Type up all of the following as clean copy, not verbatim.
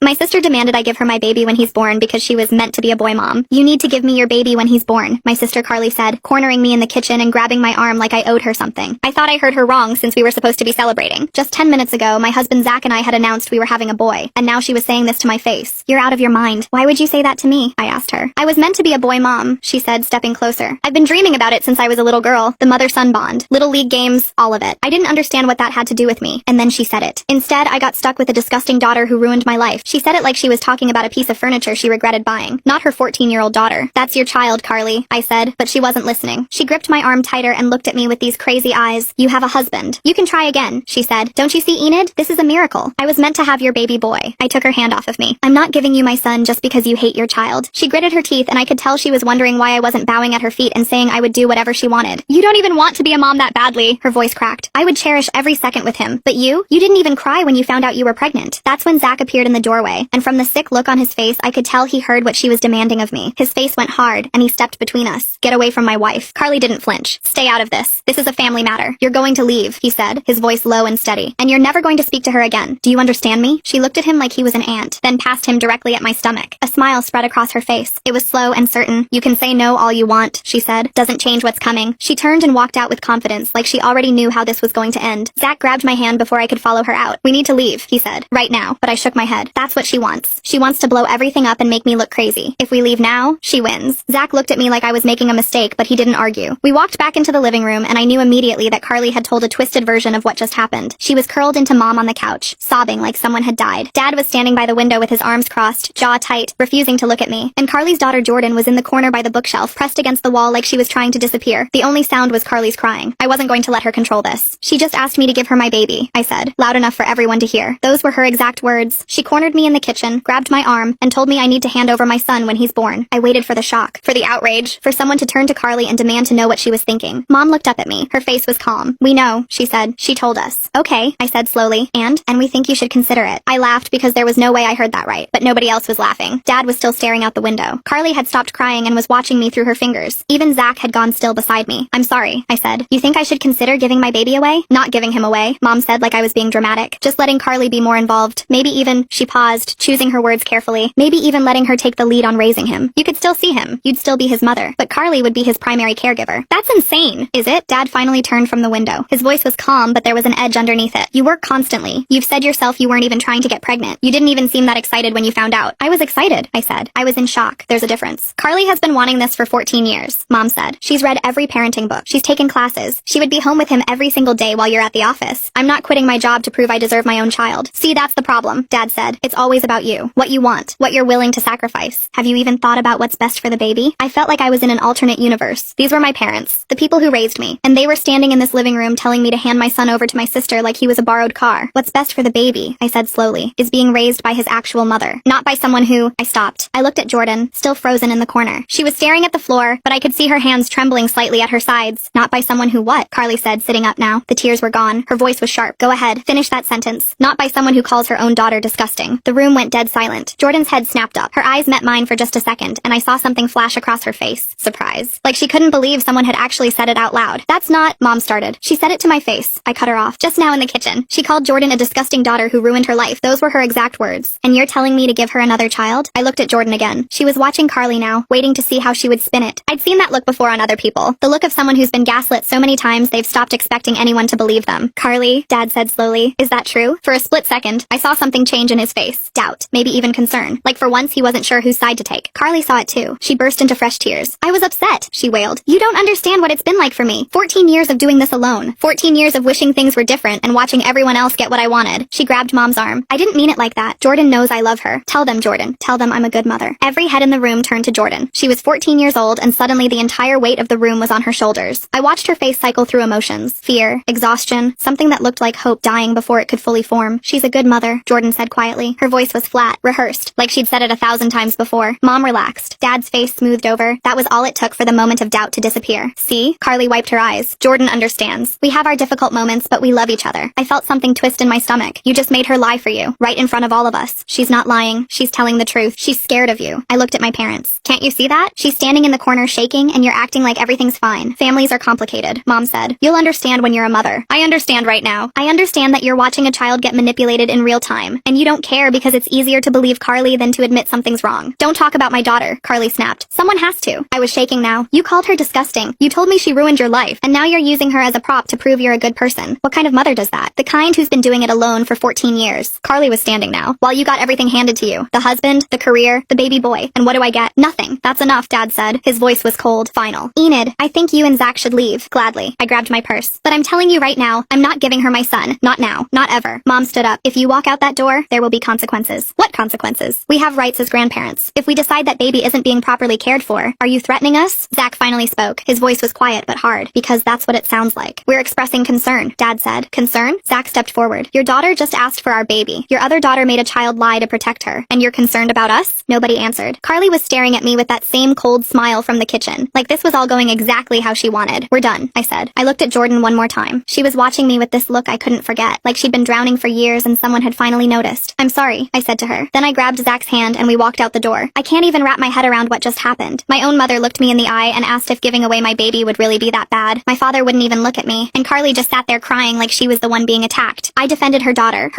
My sister demanded I give her my baby when he's born because she was meant to be a boy mom. You need to give me your baby when he's born, my sister Carly said, cornering me in the kitchen and grabbing my arm like I owed her something. I thought I heard her wrong since we were supposed to be celebrating. Just 10 minutes ago, my husband Zach and I had announced we were having a boy, and now she was saying this to my face. You're out of your mind. Why would you say that to me? I asked her. I was meant to be a boy mom, she said, stepping closer. I've been dreaming about it since I was a little girl. The mother-son bond, little league games, all of it. I didn't understand what that had to do with me. And then she said it. Instead, I got stuck with a disgusting daughter who ruined my life. She said it like she was talking about a piece of furniture she regretted buying, not her 14-year-old daughter. That's your child, Carly, I said, but she wasn't listening. She gripped my arm tighter and looked at me with these crazy eyes. You have a husband. You can try again, she said. Don't you see, Enid? This is a miracle. I was meant to have your baby boy. I took her hand off of me. I'm not giving you my son just because you hate your child. She gritted her teeth and I could tell she was wondering why I wasn't bowing at her feet and saying I would do whatever she wanted. You don't even want to be a mom that badly, her voice cracked. I would cherish every second with him. But you didn't even cry when you found out you were pregnant. That's when Zach appeared in the doorway, and from the sick look on his face, I could tell he heard what she was demanding of me. His face went hard, and he stepped between us. Get away from my wife. Carly didn't flinch. Stay out of this. This is a family matter. You're going to leave, he said, his voice low and steady. And you're never going to speak to her again. Do you understand me? She looked at him like he was an ant, then passed him directly at my stomach. A smile spread across her face. It was slow and certain. You can say no all you want, she said. Doesn't change what's coming. She turned and walked out with confidence, like she already knew how this was going to end. Zach grabbed my hand before I could follow her out. We need to leave, he said. Right now. But I shook my head. That's what she wants. She wants to blow everything up and make me look crazy. If we leave now, she wins. Zach looked at me like I was making a mistake, but he didn't argue. We walked back into the living room, and I knew immediately that Carly had told a twisted version of what just happened. She was curled into mom on the couch, sobbing like someone had died. Dad was standing by the window with his arms crossed, jaw tight, refusing to look at me. And Carly's daughter Jordan was in the corner by the bookshelf, pressed against the wall like she was trying to disappear. The only sound was Carly's crying. I wasn't going to let her control this. She just asked me to give her my baby, I said, loud enough for everyone to hear. Those were her exact words. She cornered me in the kitchen, grabbed my arm, and told me I need to hand over my son when he's born. I waited for the shock, for the outrage, for someone to turn to Carly and demand to know what she was thinking. Mom looked up at me. Her face was calm. We know, she said. She told us. Okay, I said slowly. And we think you should consider it. I laughed because there was no way I heard that right, but nobody else was laughing. Dad was still staring out the window. Carly had stopped crying and was watching me through her fingers. Even Zach had gone still beside me. I'm sorry, I said. You think I should consider giving my baby away? Not giving him away, Mom said like I was being dramatic. Just letting Carly be more involved. Maybe even, she paused, choosing her words carefully. Maybe even letting her take the lead on raising him. You could still see him. You'd still be his mother. But Carly would be his primary caregiver. That's insane, is it? Dad finally turned from the window. His voice was calm, but there was an edge underneath it. You work constantly. You've said yourself you weren't even trying to get pregnant. You didn't even seem that excited when you found out. I was excited, I said. I was in shock. There's a difference. Carly has been wanting this for 14 years, Mom said. She's read every parenting book. She's taken classes. She would be home with him every single day while you're at the office. I'm not quitting my job to prove I deserve my own child. See, that's the problem, Dad said. It's always about you. What you want. What you're willing to sacrifice. Have you even thought about what's best for the baby? I felt like I was in an alternate universe. These were my parents, the people who raised me, and they were standing in this living room telling me to hand my son over to my sister like he was a borrowed car. What's best for the baby, I said slowly, is being raised by his actual mother, not by someone who... I stopped. I looked at Jordan, still frozen in the corner. She was staring at the floor, but I could see her hands trembling slightly at her sides. Not by someone who what? Carly said, sitting up now. The tears were gone. Her voice was sharp. Go ahead. Finish that sentence. Not by someone who calls her own daughter disgusting. The room went dead silent. Jordan's head snapped up. Her eyes met mine for just a second, and I saw something flash across her face. Surprise. Like she couldn't believe someone had actually said it out loud. That's not... Mom started. She said it to my face. I cut her off. Just now in the kitchen. She called Jordan a disgusting daughter who ruined her life. Those were her exact words. And you're telling me to give her another child? I looked at Jordan again. She was watching Carly now, waiting to see how she would spin it. I'd seen that look before on other people. The look of someone who's been gaslit so many times they've stopped expecting anyone to believe them. Carly, Dad said slowly, is that true? For a split second, I saw something change in his face. Doubt. Maybe even concern. Like for once he wasn't sure whose side to take. Carly saw it too. She burst into fresh tears. I was upset, she wailed. You don't understand what it's been like for me. 14 years of doing this alone. 14 years of wishing things were different and watching everyone else get what I wanted. She grabbed Mom's arm. I didn't mean it like that. Jordan knows I love her. Tell them, Jordan. Tell them I'm a good mother. Every head in the room turned to Jordan. She was 14 years old and suddenly the entire weight of the room was on her shoulders. I watched her face cycle through emotions. Fear, exhaustion, something that looked like hope dying before it could fully form. She's a good mother, Jordan said quietly. Her voice was flat, rehearsed, like she'd said it 1,000 times before. Mom relaxed. Dad's face smoothed over. That was all it took for the moment of doubt to disappear. See? Carly wiped her eyes. Jordan understands. We have our difficult moments, but we love each other. I felt something twist in my stomach. You just made her lie for you, right in front of all of us. She's not lying. She's telling the truth. She's scared of you. I looked at my parents. Can't you see that? She's standing in the corner shaking, and you're acting like everything's fine. Families are complicated, Mom said. You'll understand when you're a mother. I understand right now. I understand that you're watching a child get manipulated in real time, and you don't care because it's easier to believe Carly than to admit something's wrong. Don't talk about my daughter, Carly snapped. Someone has to. I was shaking now. You called her disgusting. You told me she ruined your life, and now you're using her as a prop to prove you're a good person. What kind of mother does that? The kind who's been doing it alone for 14 years. Carly was standing now, while you got everything handed to you. The husband, the career, the baby boy. And what do I get? Nothing. That's enough, Dad said. His voice was cold. Final. Enid, I think you and Zach should leave. Gladly. I grabbed my purse. But I'm telling you right now, I'm not giving her my son. Not now. Not ever. Mom stood up. If you walk out that door, there will be consequences. What consequences? We have rights as grandparents. If we decide that baby isn't being properly cared for, are you threatening us? Zach finally spoke. His voice was quiet but hard, because that's what it sounds like. We're expressing concern, Dad said. Concern? Zach stepped forward. Your daughter just asked for our baby. Your other daughter made a child lie to protect her. And you're concerned about us? Nobody answered. Carly was staring at me with that same cold smile from the kitchen, like this was all going exactly how she wanted. We're done, I said. I looked at Jordan one more time. She was watching me with this look I couldn't forget, like she'd been drowning for years and someone had finally noticed. I'm sorry, I said to her. Then I grabbed Zach's hand and we walked out the door. I can't even wrap my head around what just happened. My own mother looked me in the eye and asked if giving away my baby would really be that bad. My father wouldn't even look at me, and Carly just sat there crying like she was the one being attacked. I defended her daughter,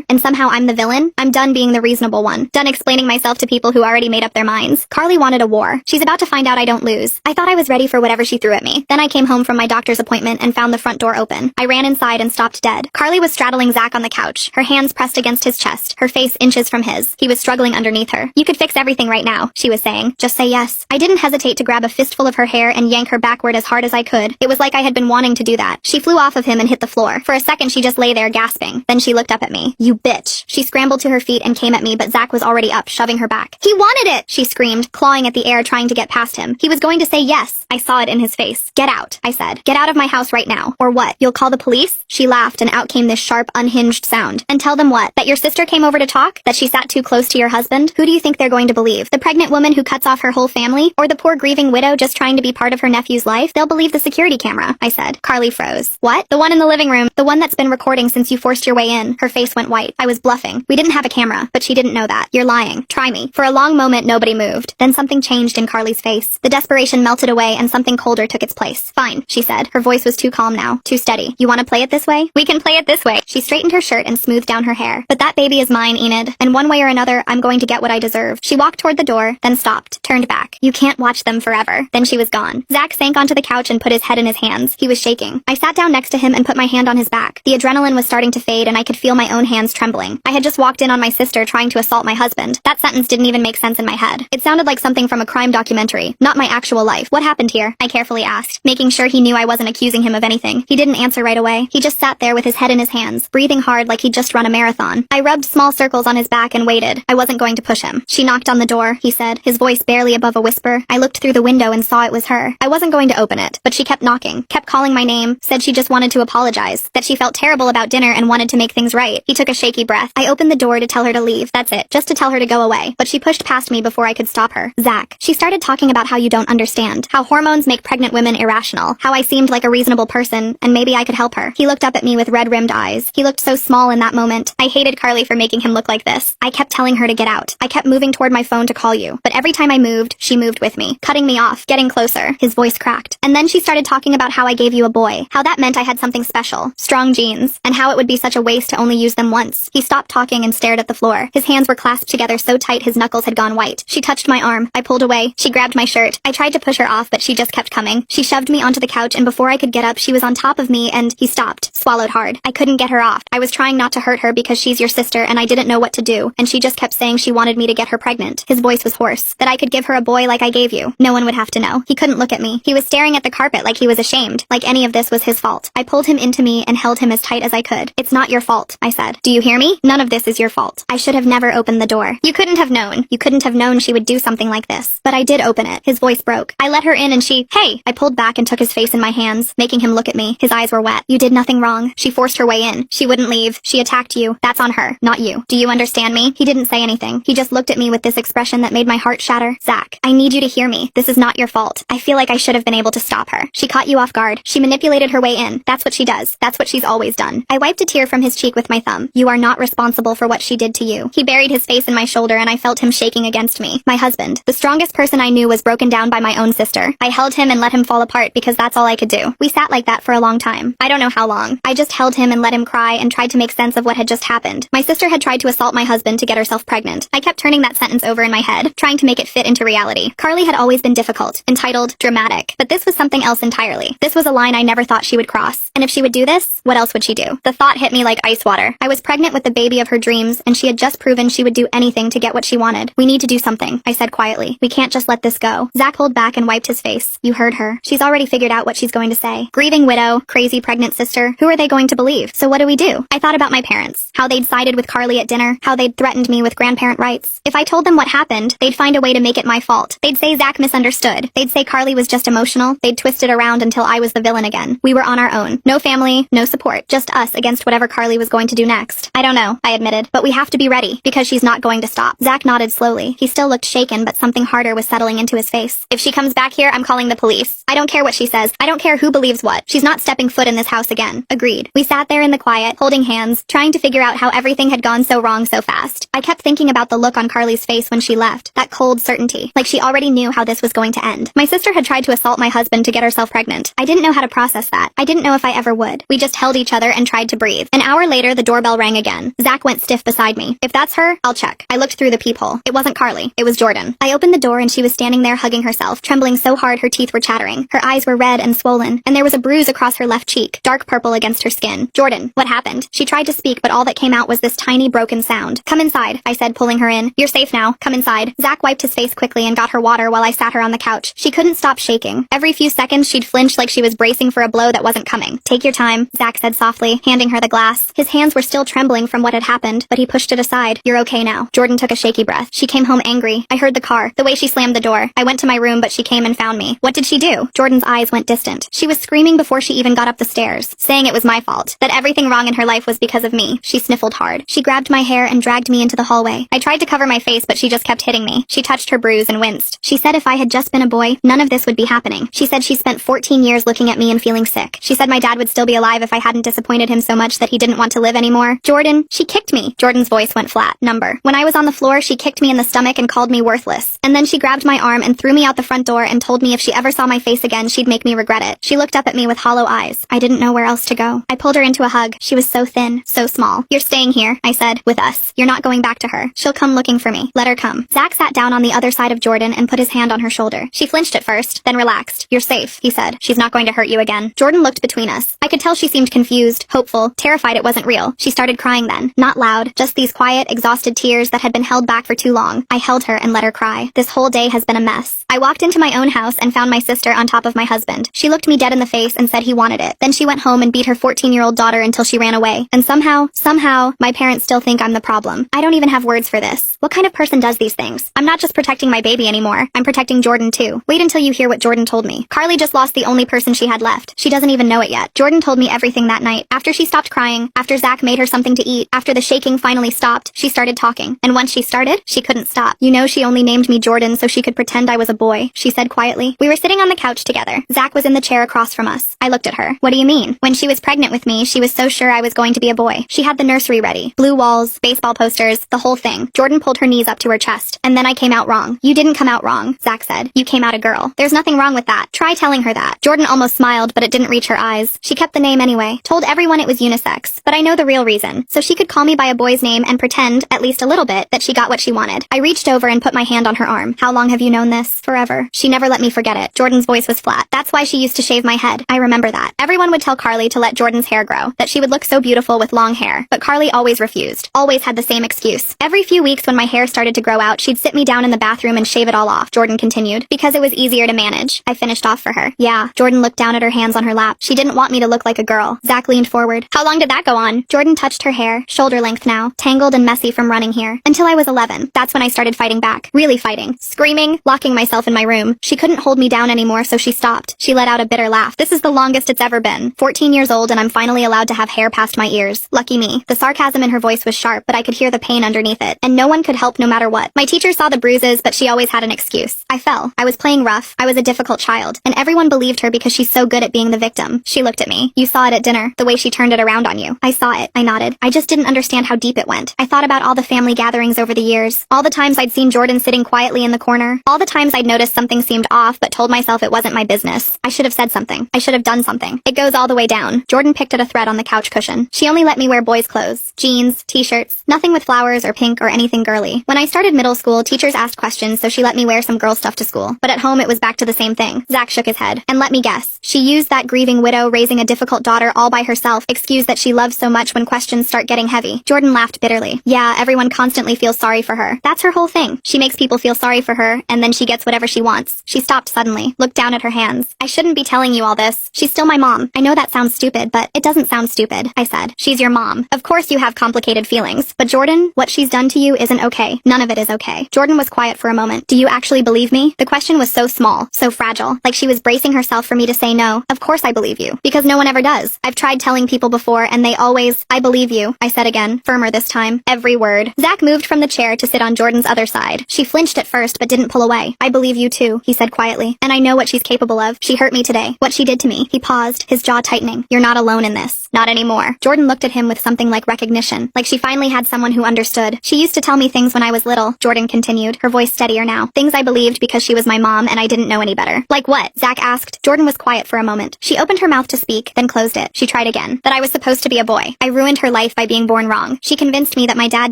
and somehow I'm the villain? I'm done being the reasonable one. Done explaining myself to people who already made up their minds. Carly wanted a war. She's about to find out I don't lose. I thought I was ready for whatever she threw at me. Then I came home from my doctor's appointment and found the front door open. I ran inside and stopped dead. Carly was straddling Zach on the couch, her hands pressed against his chest, her face inches from his. He was struggling underneath her. You could fix everything right now, she was saying. Just say yes. I didn't hesitate to grab a fistful of her hair and yank her backward as hard as I could. It was like I had been wanting to do that. She flew off of him and hit the floor. For a second she just lay there gasping. Then she looked up at me. You bitch. She scrambled to her feet and came at me, but Zach was already up, shoving her back. He wanted it, she screamed, clawing at the air trying to get past him. He was going to say yes. I saw it in his face. Get out, I said. Get out of my house right now. Or what? You'll call the police? She laughed and out came this sharp, unhinged sound. And tell them what? That your sister came over to talk? That she sat too close to your husband? Who do you think they're going to believe? The pregnant woman who cuts off her whole family? Or the poor grieving widow just trying to be part of her nephew's life? They'll believe the security camera, I said. Carly froze. What? The one in the living room. The one that's been recording since you forced your way in. Her face went white. I was bluffing. We didn't have a camera, but she didn't know that. You're lying. Try me. For a long moment, nobody moved. Then something changed in Carly's face. The desperation melted away and something colder took its place. Fine, she said. Her voice was too calm now, too steady. You want to play it this way? We can play it this way. She straightened her shirt and smoothed down her hair. But that baby is mine, Enid. And one way or another, I'm going to get what I deserve. She walked toward the door, then stopped, turned back. You can't watch them forever. Then she was gone. Zach sank onto the couch and put his head in his hands. He was shaking. I sat down next to him and put my hand on his back. The adrenaline was starting to fade and I could feel my own hands trembling. I had just walked in on my sister trying to assault my husband. That sentence didn't even make sense in my head. It sounded like something from a crime documentary, not my actual life. What happened here? I carefully asked, making sure he knew I wasn't accusing him of anything. He didn't answer right away. He just sat there with his head in his hands, breathing hard like he'd just run a marathon. I rubbed small circles on his back and waited. I wasn't going to push him. She knocked on the door, he said, his voice barely above a whisper. I looked through the window and saw it was her. I wasn't going to open it, but she kept knocking, kept calling my name, said she just wanted to apologize, that she felt terrible about dinner and wanted to make things right. He took a shaky breath. I opened the door to tell her to leave. That's it, just to tell her to go away. But she pushed past me before I could stop her. Zach. She started talking about how you don't understand, how hormones make pregnant women irrational, how I seemed like a reasonable person, and maybe I could help her. He looked up at me with red-rimmed eyes. He looked so small in that moment. I hated Carly for making him look like this. I kept telling her to get out. I kept moving toward my phone to call you, but every time I moved, she moved with me, cutting me off, getting closer. His voice cracked. And then she started talking about how I gave you a boy, how that meant I had something special, strong genes, and how it would be such a waste to only use them once. He stopped talking and stared at the floor. His hands were clasped together so tight his knuckles had gone white. She touched my arm. I pulled away. She grabbed my shirt. I tried to push her off, but she just kept coming. She shoved me onto the couch, and before I could get up, she was on top of me, and he stopped, swallowed hard. I couldn't get her off. I was trying not to hurt her because she's your sister, and I didn't know what to do, and she just kept saying she wanted me to get her pregnant. His voice was hoarse. That I could give her a boy like I gave you. No one would have to know. He couldn't look at me. He was staring at the carpet like he was ashamed, like any of this was his fault. I pulled him into me and held him as tight as I could. It's not your fault, I said. Do you hear me? None of this is your fault. I should have never opened the door. You couldn't have known. You couldn't have known she would do something like this. But I did open it. His voice broke. I let her in and she, hey! I pulled back and took his face in my hands, making him look at me. His eyes were wet. You did nothing wrong. She forced her way in. She wouldn't leave. She attacked you. That's on her, not you. Do you understand me? He didn't say anything. He just looked at me with this expression that made my heart shatter. Zach, I need you to hear me. This is not your fault. I feel like I should have been able to stop her. She caught you off guard. She manipulated her way in. That's what she does. That's what she's always done. I wiped a tear from his cheek with my thumb. You are not responsible for what she did to you. He buried his face in my shoulder and I felt him shaking against me. My husband, the strongest person I knew, was broken down by my own sister. I held him and let him fall apart because that's all I could do. We sat like that for a long time. I don't know how long. I just held him and let him cry and tried to make sense of what had just happened. My sister had tried tried to assault my husband to get herself pregnant. I kept turning that sentence over in my head, trying to make it fit into reality. Carly had always been difficult, entitled, dramatic. But this was something else entirely. This was a line I never thought she would cross. And if she would do this, what else would she do? The thought hit me like ice water. I was pregnant with the baby of her dreams, and she had just proven she would do anything to get what she wanted. We need to do something, I said quietly. We can't just let this go. Zach pulled back and wiped his face. You heard her. She's already figured out what she's going to say. Grieving widow, crazy pregnant sister. Who are they going to believe? So what do we do? I thought about my parents. How they'd sided with Carly at dinner. How they'd threatened me with grandparent rights. If I told them what happened, they'd find a way to make it my fault. They'd say Zach misunderstood. They'd say Carly was just emotional. They'd twist it around until I was the villain again. We were on our own. No family, no support. Just us against whatever Carly was going to do next. I don't know, I admitted. But we have to be ready, because she's not going to stop. Zach nodded slowly. He still looked shaken, but something harder was settling into his face. If she comes back here, I'm calling the police. I don't care what she says. I don't care who believes what. She's not stepping foot in this house again. Agreed. We sat there in the quiet, holding hands, trying to figure out how everything had gone so wrong so fast. I kept thinking about the look on Carly's face when she left. That cold certainty. Like she already knew how this was going to end. My sister had tried to assault my husband to get herself pregnant. I didn't know how to process that. I didn't know if I ever would. We just held each other and tried to breathe. An hour later, the doorbell rang again. Zach went stiff beside me. If that's her, I'll check. I looked through the peephole. It wasn't Carly. It was Jordan. I opened the door and she was standing there hugging herself, trembling so hard her teeth were chattering. Her eyes were red and swollen, and there was a bruise across her left cheek, dark purple against her skin. Jordan, what happened? She tried to speak, but all that came out was this tiny broken sound. Come inside, I said, pulling her in. You're safe now. Come inside. Zach wiped his face quickly and got her water while I sat her on the couch. She couldn't stop shaking. Every few seconds, she'd flinch like she was bracing for a blow that wasn't coming. Take your time, Zach said softly, handing her the glass. His hands were still trembling from what had happened, but he pushed it aside. You're okay now. Jordan took a shaky breath. She came home angry. I heard the car, the way she slammed the door. I went to my room, but she came and found me. What did she do? Jordan's eyes went distant. She was screaming before she even got up the stairs, saying it was my fault, that everything wrong in her life was because of me. She sniffled hard. She grabbed my hair and dragged me into the hallway. I tried to cover my face, but she just kept hitting me. She touched her bruise and winced. She said if I had just been a boy, none of this would be happening. She said she spent 14 years looking at me and feeling sick. She said my dad would still be alive if I hadn't disappointed him so much that he didn't want to live anymore. Jordan, she kicked me. Jordan's voice went flat. Number. When I was on the floor, she kicked me in the stomach and called me worthless. And then she grabbed my arm and threw me out the front door and told me if she ever saw my face again, she'd make me regret it. She looked up at me with hollow eyes. I didn't know where else to go. I pulled her into a hug. She was so thin, so small. You're staying here, I said, with us. You're not going back to her. She'll come looking for me. Let her come. Zach sat down on the other side of Jordan and put his hand on her shoulder. She flinched at first, then relaxed. You're safe, he said. She's not going to hurt you again. Jordan looked between us. I could tell she seemed confused, hopeful, terrified it wasn't real. She started crying then. Not loud, just these quiet, exhausted tears that had been held back for too long. I held her and let her cry. This whole day has been a mess. I walked into my own house and found my sister on top of my husband. She looked me dead in the face and said he wanted it. Then she went home and beat her 14-year-old daughter until she ran away. And somehow, my parents still think I'm the problem. I don't even have words for this. What kind of person does these things? I'm not just protecting my baby anymore. I'm protecting Jordan too. Wait until you hear what Jordan told me. Carly just lost the only person she had left. She doesn't even know it yet. Jordan told me everything that night. After she stopped crying, after Zach made her something to eat, after the shaking finally stopped, she started talking. And once she started, she couldn't stop. You know, she only named me Jordan so she could pretend I was a boy, she said quietly. We were sitting on the couch together. Zach was in the chair across from us. I looked at her. What do you mean? When she was pregnant with me, she was so sure I was going to be a boy. She had the nursery ready. Blue walls, baseball posters, the whole thing. Jordan pulled her knees up to her chest. And then I came out wrong. You didn't come out wrong, Zach said. You came out a girl. There's nothing wrong with that. Try telling her that. Jordan almost smiled, but it didn't reach her eyes. She kept the name anyway. Told everyone it was unisex. But I know the real reason. So she could call me by a boy's name and pretend, at least a little bit, that she got what she wanted. I reached over and put my hand on her arm. How long have you known this? Forever. She never let me forget it. Jordan's voice was flat. That's why she used to shave my head. I remember that. Everyone would tell Carly to let Jordan's hair grow, that she would look so beautiful with long hair. But Carly always refused. Always had the same excuse. Every few weeks when my hair started to grow out, she'd sit me down in the bathroom and shave it all off, Jordan continued. Because it was easier to manage. I finished off for her. Yeah. Jordan looked down at her hands on her lap. She didn't want me to look like a girl. Zach leaned forward. How long did that go on? Jordan touched her hair, shoulder length now, tangled and messy from running here. Until I was 11. That's when I started fighting back. Really fighting. Screaming, locking myself in my room. She couldn't hold me down anymore, so she stopped. She let out a bitter laugh. This is the longest it's ever been. 14 years old and I'm finally allowed to have hair past my ears. Lucky me. The sarcasm in her voice was sharp, but I could hear the pain underneath it. And no one could help no matter what. My teacher saw the bruises, but she always had an excuse. I fell. I was playing rough. I was a difficult child. And everyone believed her because she's so good at being the victim. She looked at me. You saw it at dinner. The way she turned it around on you. I saw it. I nodded. I just didn't understand how deep it went. I thought about all the family gatherings over the years. All the times I'd seen Jordan sitting quietly quietly in the corner. All the times I'd noticed something seemed off but told myself it wasn't my business. I should have said something. I should have done something. It goes all the way down. Jordan picked at a thread on the couch cushion. She only let me wear boys' clothes. Jeans, t-shirts, nothing with flowers or pink or anything girly. When I started middle school, teachers asked questions, so she let me wear some girl stuff to school. But at home it was back to the same thing. Zach shook his head. And let me guess. She used that grieving widow raising a difficult daughter all by herself excuse that she loves so much when questions start getting heavy. Jordan laughed bitterly. Yeah, everyone constantly feels sorry for her. That's her whole thing. She makes people feel sorry for her, and then she gets whatever she wants. She stopped suddenly, looked down at her hands. I shouldn't be telling you all this. She's still my mom. I know that sounds stupid, but it doesn't sound stupid, I said. She's your mom. Of course you have complicated feelings. But Jordan, what she's done to you isn't okay. None of it is okay. Jordan was quiet for a moment. Do you actually believe me? The question was so small, so fragile, like she was bracing herself for me to say no. Of course I believe you. Because no one ever does. I've tried telling people before, and they always, I believe you, I said again, firmer this time. Every word. Zach moved from the chair to sit on Jordan's other side. She flinched at first, but didn't pull away. I believe you too, he said quietly. And I know what she's capable of. She hurt me today. What she did to me. He paused, his jaw tightening. You're not alone in this. Not anymore. Jordan looked at him with something like recognition, like she finally had someone who understood. She used to tell me things when I was little, Jordan continued, her voice steadier now. Things I believed because she was my mom and I didn't know any better. Like what? Zach asked. Jordan was quiet for a moment. She opened her mouth to speak, then closed it. She tried again. That I was supposed to be a boy. I ruined her life by being born wrong. She convinced me that my dad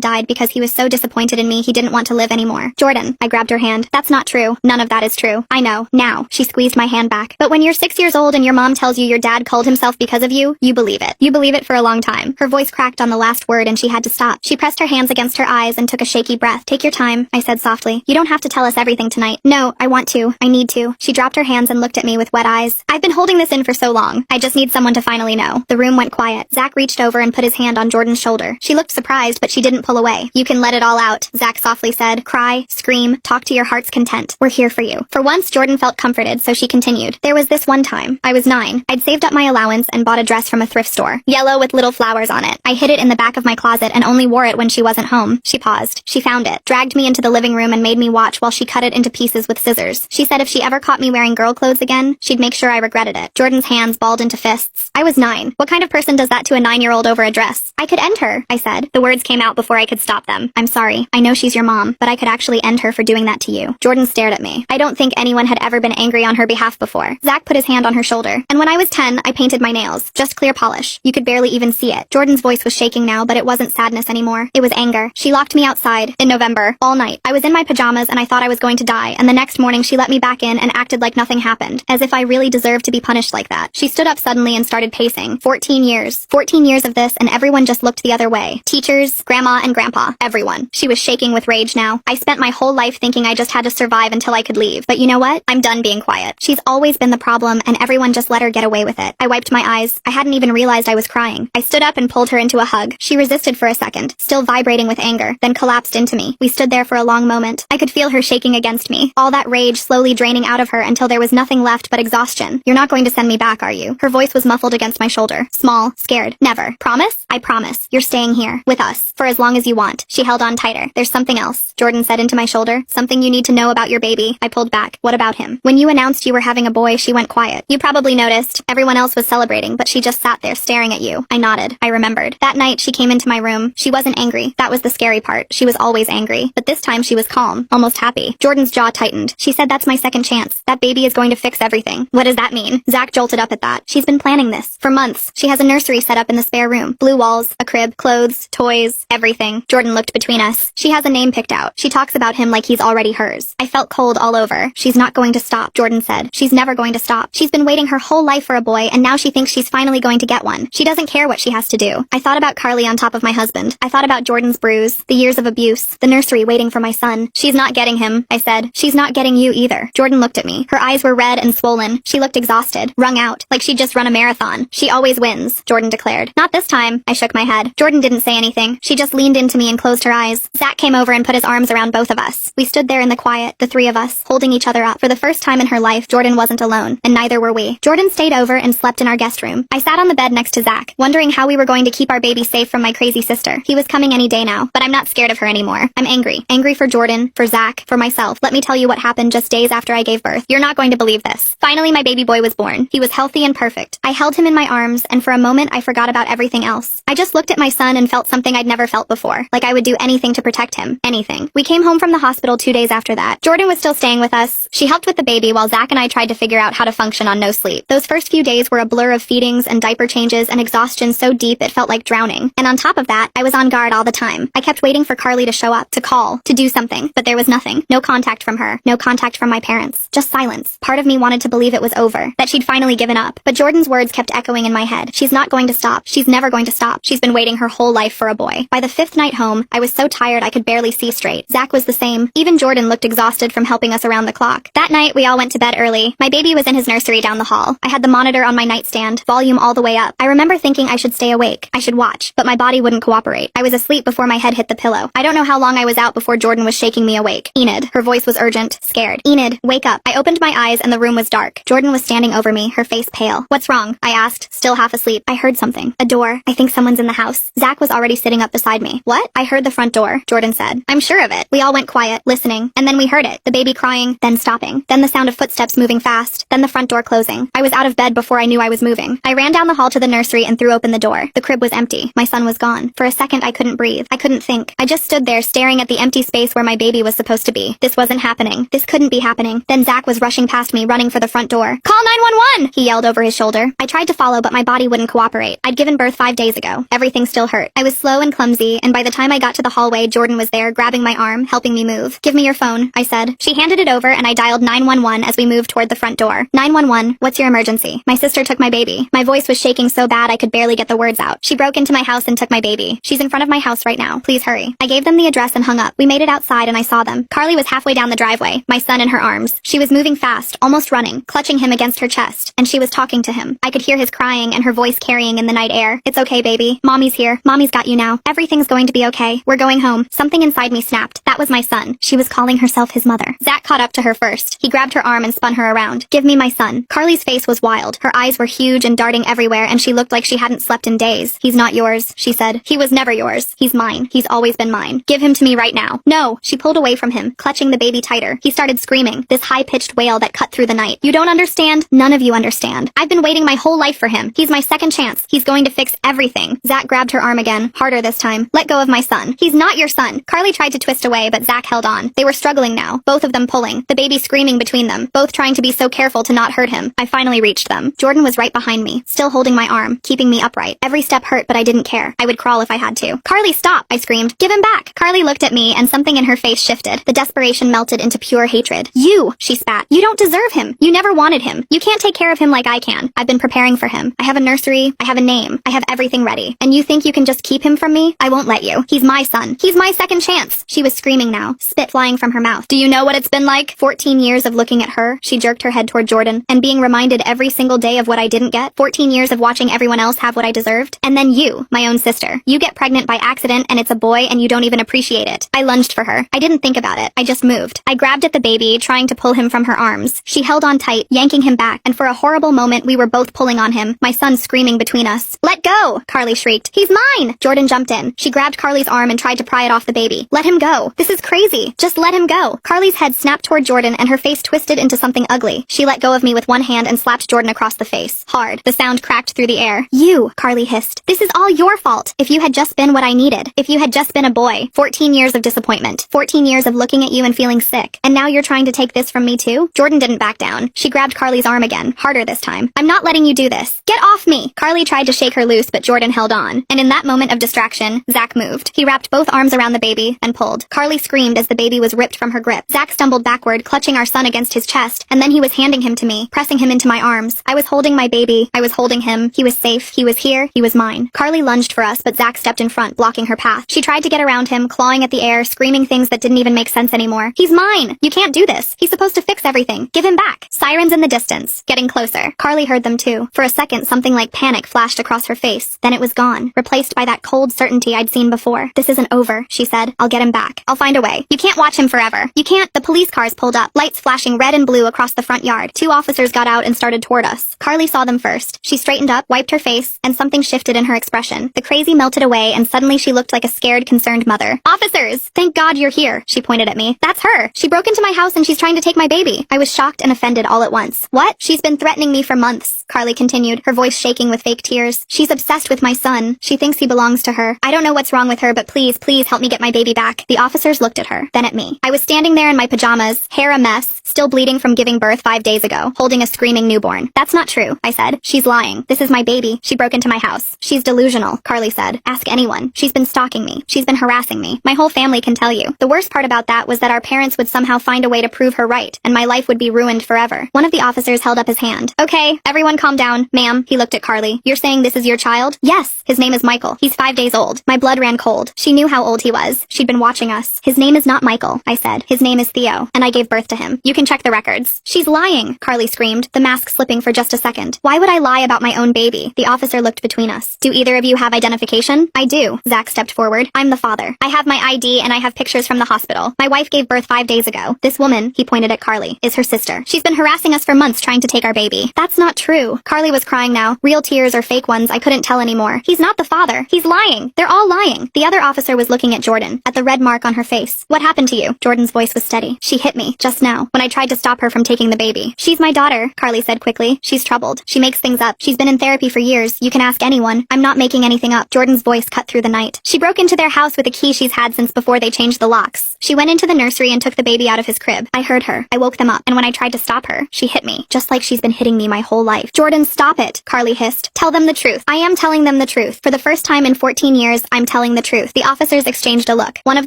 died because he was so disappointed in me he didn't want to live anymore. Jordan, I grabbed her hand. That's not true. None of that is true. I know. Now. She squeezed my hand back. But when you're 6 years old and your mom tells you your dad killed himself because of you, you believe it. You believe it for a long time. Her voice cracked on the last word and she had to stop. She pressed her hands against her eyes and took a shaky breath. Take your time, I said softly. You don't have to tell us everything tonight. No, I want to. I need to. She dropped her hands and looked at me with wet eyes. I've been holding this in for so long. I just need someone to finally know. The room went quiet. Zach reached over and put his hand on Jordan's shoulder. She looked surprised, but she didn't pull away. You can let it all out, Zach softly said. Cry, scream, talk to your heart's content. We're here for you. For once, Jordan felt comforted, so she continued. There was this one time. I was 9. I'd saved up my allowance and bought a dress from a thrift store. Yellow with little flowers on it. I hid it in the back of my closet and only wore it when she wasn't home. She paused. She found it, dragged me into the living room and made me watch while she cut it into pieces with scissors. She said if she ever caught me wearing girl clothes again, she'd make sure I regretted it. Jordan's hands balled into fists. I was 9. What kind of person does that to a 9-year-old over a dress? I could end her, I said. The words came out before I could stop them. I'm sorry. I know she's your mom, but I could actually end her for doing that to you. Jordan stared at me. I don't think anyone had ever been angry on her behalf before. Zach put his hand on her shoulder. And when I was 10, I painted my nails. Just clear polish. You could barely even see it. Jordan's voice was shaking now, but it wasn't sadness anymore. It was anger. She locked me outside in November, all night. I was in my pajamas and I thought I was going to die, and the next morning she let me back in and acted like nothing happened, as if I really deserved to be punished like that. She stood up suddenly and started pacing. 14 years. 14 years of this, and everyone just looked the other way. Teachers, grandma and grandpa, everyone. She was shaking with rage now. I spent my whole life thinking I just had to survive until I could leave. But you know what? I'm done being quiet. She's always been the problem, and everyone just let her get away with it. I wiped my eyes. I hadn't even realized I was crying. I stood up and pulled her into a hug. She resisted for a second, still vibrating with anger, then collapsed into me. We stood there for a long moment. I could feel her shaking against me, all that rage slowly draining out of her until there was nothing left but exhaustion. You're not going to send me back, are you? Her voice was muffled against my shoulder. Small, scared. Never. Promise? I promise. You're staying here, with us, for as long as you want. She held on tighter. There's something else, Jordan said into my shoulder. Something you need to know about your baby. I pulled back. What about him? When you announced you were having a boy, she went quiet. You probably noticed. Everyone else was celebrating, but she just sat there staring at you. I nodded. I remembered. That night, she came into my room. She wasn't angry. That was the scary part. She was always angry. But this time she was calm, almost happy. Jordan's jaw tightened. She said that's my second chance. That baby is going to fix everything. What does that mean? Zach jolted up at that. She's been planning this for months. She has a nursery set up in the spare room. Blue walls, a crib, clothes, toys, everything. Jordan looked between us. She has a name picked out. She talks about him like he's already hers. I felt cold all over. She's not going to stop, Jordan said. She's never going to stop. She's been waiting her whole life for a boy, and now she thinks she's finally going to get one. She doesn't care what she has to do. I thought about Carly on top of my husband. I thought about Jordan's bruise, the years of abuse, the nursery waiting for my son. She's not getting him, I said. She's not getting you either. Jordan looked at me. Her eyes were red and swollen. She looked exhausted, wrung out, like she'd just run a marathon. She always wins, Jordan declared. Not this time. I shook my head. Jordan didn't say anything. She just leaned into me and closed her eyes. Zach came over and put his arms around both of us. We stood there in the quiet, the three of us, holding each other up. For the first time in her life, Jordan wasn't alone, and neither were we. Jordan stayed over and slept in our guest room. I sat on the bed next to Zach, wondering how we were going to keep our baby safe from my crazy sister. He was coming any day now, but I'm not scared of her anymore. I'm angry. Angry for Jordan, for Zach, for myself. Let me tell you what happened just days after I gave birth. You're not going to believe this. Finally, my baby boy was born. He was healthy and perfect. I held him in my arms, and for a moment I forgot about everything else. I just looked at my son and felt something I'd never felt before, like I would do anything to protect him. Anything. We came home from the hospital hospital 2 days after that. Jordan was still staying with us. She helped with the baby while Zach and I tried to figure out how to function on no sleep. Those first few days were a blur of feedings and diaper changes and exhaustion so deep it felt like drowning. And on top of that, I was on guard all the time. I kept waiting for Carly to show up, to call, to do something, but there was nothing. No contact from her. No contact from my parents. Just silence. Part of me wanted to believe it was over, that she'd finally given up. But Jordan's words kept echoing in my head. She's not going to stop. She's never going to stop. She's been waiting her whole life for a boy. By the 5th night home, I was so tired I could barely see straight. Zach was the same. Even Jordan looked exhausted from helping us around the clock. That night, we all went to bed early. My baby was in his nursery down the hall. I had the monitor on my nightstand, volume all the way up. I remember thinking I should stay awake. I should watch. But my body wouldn't cooperate. I was asleep before my head hit the pillow. I don't know how long I was out before Jordan was shaking me awake. Enid. Her voice was urgent, scared. Enid, wake up. I opened my eyes and the room was dark. Jordan was standing over me, her face pale. What's wrong? I asked, still half asleep. I heard something. A door. I think someone's in the house. Zach was already sitting up beside me. What? I heard the front door, Jordan said. I'm sure of it. We all went quiet, listening, and then we heard it. The baby crying, then stopping, then the sound of footsteps moving fast, then the front door closing. I was out of bed before I knew I was moving. I ran down the hall to the nursery and threw open the door. The crib was empty. My son was gone. For a second, I couldn't breathe. I couldn't think. I just stood there staring at the empty space where my baby was supposed to be. This wasn't happening. This couldn't be happening. Then Zach was rushing past me, running for the front door. Call 911! He yelled over his shoulder. I tried to follow, but my body wouldn't cooperate. I'd given birth 5 days ago. Everything still hurt. I was slow and clumsy, and by the time I got to the hallway, Jordan was there, grabbing my arm, helping me move. Give me your phone, I said. She handed it over, and I dialed 911 as we moved toward the front door. 911, what's your emergency? My sister took my baby. My voice was shaking so bad I could barely get the words out. She broke into my house and took my baby. She's in front of my house right now. Please hurry. I gave them the address and hung up. We made it outside and I saw them. Carly was halfway down the driveway, my son in her arms. She was moving fast, almost running, clutching him against her chest, and she was talking to him. I could hear his crying and her voice carrying in the night air. It's okay, baby. Mommy's here. Mommy's got you now. Everything's going to be okay. We're going home. Something inside me snapped. That was my son. She was calling herself his mother. Zach caught up to her first. He grabbed her arm and spun her around. Give me my son. Carly's face was wild. Her eyes were huge and darting everywhere, and she looked like she hadn't slept in days. He's not yours, she said. He was never yours. He's mine. He's always been mine. Give him to me right now. No! She pulled away from him, clutching the baby tighter. He started screaming, this high-pitched wail that cut through the night. You don't understand? None of you understand. I've been waiting my whole life for him. He's my second chance. He's going to fix everything. Zach grabbed her arm again, harder this time. Let go of my son. He's not your son. Carly tried to twist away, but Zach held on. They were struggling now, both of them pulling, the baby screaming between them, both trying to be so careful to not hurt him. I finally reached them. Jordan was right behind me, still holding my arm, keeping me upright. Every step hurt, but I didn't care. I would crawl if I had to. Carly, stop! I screamed. Give him back! Carly looked at me, and something in her face shifted. The desperation melted into pure hatred. You! She spat. You don't deserve him. You never wanted him. You can't take care of him like I can. I've been preparing for him. I have a nursery. I have a name. I have everything ready. And you think you can just keep him from me? I won't let you. He's my son. He's my second chance. She was screaming now, spit flying from her mouth. Do you know what it's been like? 14 years of looking at her. She jerked her head toward Jordan, and being reminded every single day of what I didn't get. 14 years of watching everyone else have what I deserved. And then you, my own sister. You get pregnant by accident and it's a boy and you don't even appreciate it. I lunged for her. I didn't think about it. I just moved. I grabbed at the baby, trying to pull him from her arms. She held on tight, yanking him back, and for a horrible moment we were both pulling on him, my son screaming between us. Let go! Carly shrieked. He's mine! Jordan jumped in. She grabbed Carly's arm and tried to pry it off the baby. Let him go. This is crazy. Just let him go. Carly's head snapped toward Jordan and her face twisted into something ugly. She let go of me with one hand and slapped Jordan across the face. Hard. The sound cracked through the air. You, Carly hissed. This is all your fault. If you had just been what I needed. If you had just been a boy. 14 years of disappointment. 14 years of looking at you and feeling sick. And now you're trying to take this from me too? Jordan didn't back down. She grabbed Carly's arm again, harder this time. I'm not letting you do this. Get off me! Carly tried to shake her loose, but Jordan held on. And in that moment of distraction, Zach moved. He wrapped both arms around the baby and pulled. Carly screamed as the baby was ripped from her grip. Zach stumbled backward, clutching our son against his chest, and then he was handing him to me, pressing him into my arms. I was holding my baby. I was holding him. He was safe. He was here. He was mine. Carly lunged for us, but Zach stepped in front, blocking her path. She tried to get around him, clawing at the air, screaming things that didn't even make sense anymore. He's mine! You can't do this. He's supposed to fix everything. Give him back. Sirens in the distance. Getting closer. Carly heard them too. For a second, something like panic flashed across her face. Then it was gone, replaced by that cold certainty I'd seen before. This isn't over, she said. I'll get him back. I'll find a way. You can't watch him forever. You can't. The police cars pulled up, lights flashing red and blue across the front yard. 2 officers got out and started toward us. Carly saw them first. She straightened up, wiped her face, and something shifted in her expression. The crazy melted away, and suddenly she looked like a scared, concerned mother. Officers! Thank God you're here, she pointed at me. That's her! She broke into my house and she's trying to take my baby. I was shocked and offended all at once. What? She's been threatening me for months, Carly continued, her voice shaking with fake tears. She's obsessed with my son. She thinks he belongs to her. I don't know what's wrong with her, but please, please help me get my baby back. The officers looked at her. then at me. I was standing there in my pajamas, hair a mess, still bleeding from giving birth 5 days ago, holding a screaming newborn. That's not true, I said. She's lying. This is my baby. She broke into my house. She's delusional, Carly said. Ask anyone. She's been stalking me. She's been harassing me. My whole family can tell you. The worst part about that was that our parents would somehow find a way to prove her right, and my life would be ruined forever. One of the officers held up his hand. Okay, everyone calm down. Ma'am, he looked at Carly. You're saying this is your child? Yes. His name is Michael. He's 5 days old. My blood ran cold. She knew how old he was. She'd been watching us. His name is not Michael, I said. His name is Theo, and I gave birth to him. You can check the records. She's lying, Carly screamed, the mask slipping for just a second. Why would I lie about my own baby? The officer looked between us. Do either of you have identification? I do. Zach stepped forward. I'm the father. I have my ID and I have pictures from the hospital. My wife gave birth 5 days ago. This woman, he pointed at Carly, is her sister. She's been harassing us for months trying to take our baby. That's not true. Carly was crying now. Real tears or fake ones, I couldn't tell anymore. He's not the father. He's lying. They're all lying. The other officer was looking at Jordan, at the red mark on her face. What happened to you? Jordan's voice was steady. She hit me, just now, when I tried to stop her from taking the baby. She's my daughter, Carly said quickly. She's troubled. She makes things up. She's been in therapy for years. You can ask anyone. I'm not making anything up. Jordan's voice cut through the night. She broke into their house with a key she's had since before they changed the locks. She went into the nursery and took the baby out of his crib. I heard her. I woke them up, and when I tried to stop her, she hit me, just like she's been hitting me my whole life. Jordan, stop it, Carly hissed. Tell them the truth. I am telling them the truth. For the first time in 14 years, I'm telling the truth. The officers exchanged a look. One of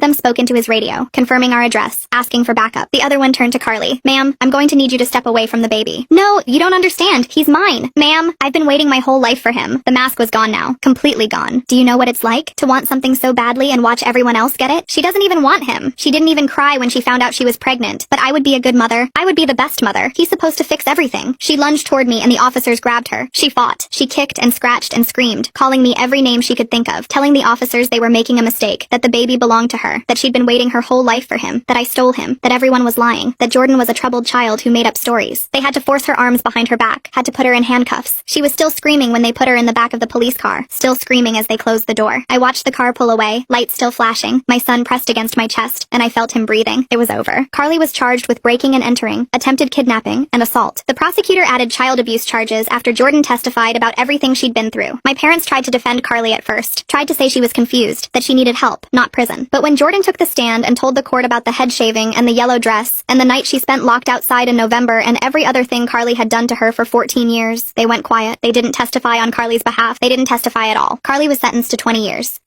them spoke into his radio, confirming our address, asking for backup. The other one turned to Carly. Ma'am, I'm going to need you to step away from the baby. No, you don't understand. He's mine. Ma'am, I've been waiting my whole life for him. The mask was gone now. Completely gone. Do you know what it's like to want something so badly and watch everyone else get it? She doesn't even want him. She didn't even cry when she found out she was pregnant. But I would be a good mother. I would be the best mother. He's supposed to fix everything. She lunged toward me and the officers grabbed her. She fought. She kicked and scratched and screamed, calling me every name she could think of, telling the officers they were making a mistake, that the baby belonged to her, that she'd been waiting her whole life for him, that I stole him, that everyone was lying, that Jordan was a troubled child who made up stories. They had to force her arms behind her back, had to put her in handcuffs. She was still screaming when they put her in the back of the police car, still screaming as they closed the door. I watched the car pull away, lights still flashing, my son pressed against my chest, and I felt him breathing. It was over. Carly was charged with breaking and entering, attempted kidnapping, and assault. The prosecutor added child abuse charges after Jordan testified about everything she'd been through. My parents tried to defend Carly at first, tried to say she was confused, that she needed help, not prison. But when Jordan took the stand and told the court about the head shaving and the yellow dress, and the night she spent locked outside in November and every other thing Carly had done to her for 14 years, they went quiet. They didn't testify on Carly's behalf. They didn't testify at all. Carly was sentenced to 20 years.